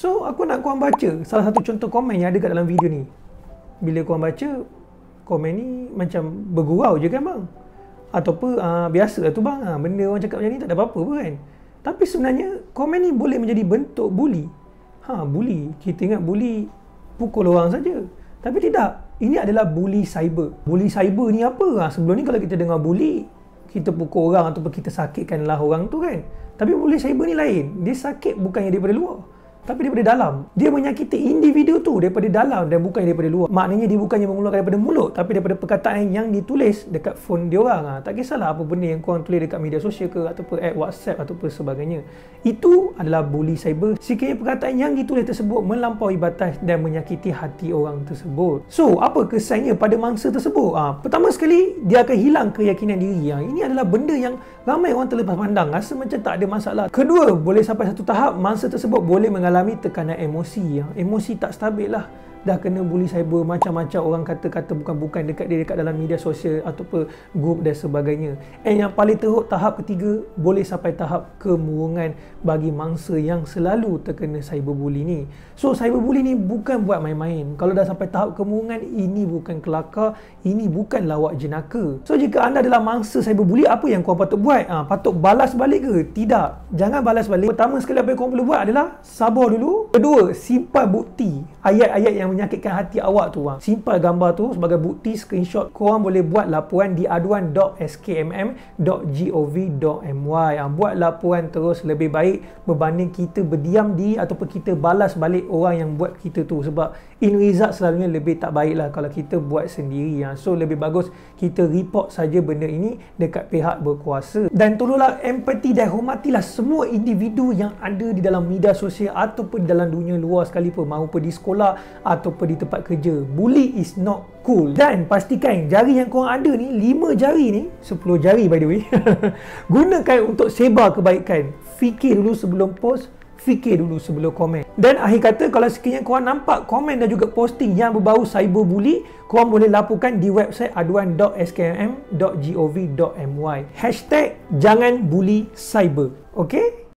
So aku nak korang baca salah satu contoh komen yang ada kat dalam video ni. Bila korang baca, komen ni macam bergurau je kan bang? Ataupun biasa lah tu bang, benda orang cakap macam ni tak ada apa-apa pun kan. Tapi sebenarnya komen ni boleh menjadi bentuk bully. Bully, kita ingat bully pukul orang saja. Tapi tidak, ini adalah bully cyber. Bully cyber ni apa? Sebelum ni kalau kita dengar bully, kita pukul orang ataupun kita sakitkanlah orang tu kan. Tapi bully cyber ni lain. Dia sakit bukannya daripada luar, tapi daripada dalam. Dia menyakiti individu tu daripada dalam dan bukan daripada luar. Maknanya dia bukannya mengeluarkan daripada mulut, tapi daripada perkataan yang ditulis dekat phone dia orang. Tak kisahlah apa benda yang korang tulis dekat media sosial ke, ataupun WhatsApp ataupun sebagainya. Itu adalah bully cyber. Sekiranya perkataan yang ditulis tersebut melampaui batas dan menyakiti hati orang tersebut. So, apa kesannya pada mangsa tersebut? Pertama sekali, dia akan hilang keyakinan diri. Ini adalah benda yang ramai orang terlepas pandang, rasa macam tak ada masalah. Kedua, boleh sampai satu tahap mangsa tersebut boleh mengalami tekanan emosi. Emosi tak stabil lah. Dah kena bully cyber, macam-macam orang kata-kata bukan-bukan dekat dia, dekat dalam media sosial ataupun grup dan sebagainya. And yang paling teruk, tahap ketiga, boleh sampai tahap kemurungan bagi mangsa yang selalu terkena cyberbully ni. So cyberbully ni bukan buat main-main. Kalau dah sampai tahap kemurungan, ini bukan kelakar, ini bukan lawak jenaka. So jika anda adalah mangsa cyberbully, apa yang korang patut buat? Patut balas balik ke? Tidak, jangan balas balik. Pertama sekali apa yang korang perlu buat adalah sabar dulu. Kedua, simpan bukti ayat-ayat yang menyakitkan hati awak tu. Simpan gambar tu sebagai bukti, screenshot. Korang boleh buat laporan di aduan.skmm.gov.my. Buat laporan terus lebih baik berbanding kita berdiam diri ataupun kita balas balik orang yang buat kita tu. Sebab in result selalunya lebih tak baik lah kalau kita buat sendiri. So lebih bagus kita report saja benda ini dekat pihak berkuasa. Dan tolonglah empati dan hormatilah semua individu yang ada di dalam media sosial ataupun di dalam dunia luar sekalipun, maupun di sekolah ataupun di tempat kerja. Bully is not cool. Dan pastikan jari yang korang ada ni, 5 jari ni, 10 jari by the way, gunakan untuk sebar kebaikan. Fikir dulu sebelum post, fikir dulu sebelum komen. Dan akhir kata, kalau sekiranya korang nampak komen dan juga posting yang berbau cyberbully, korang boleh laporkan di website aduan.skmm.gov.my. #jangan bully cyber. Okay?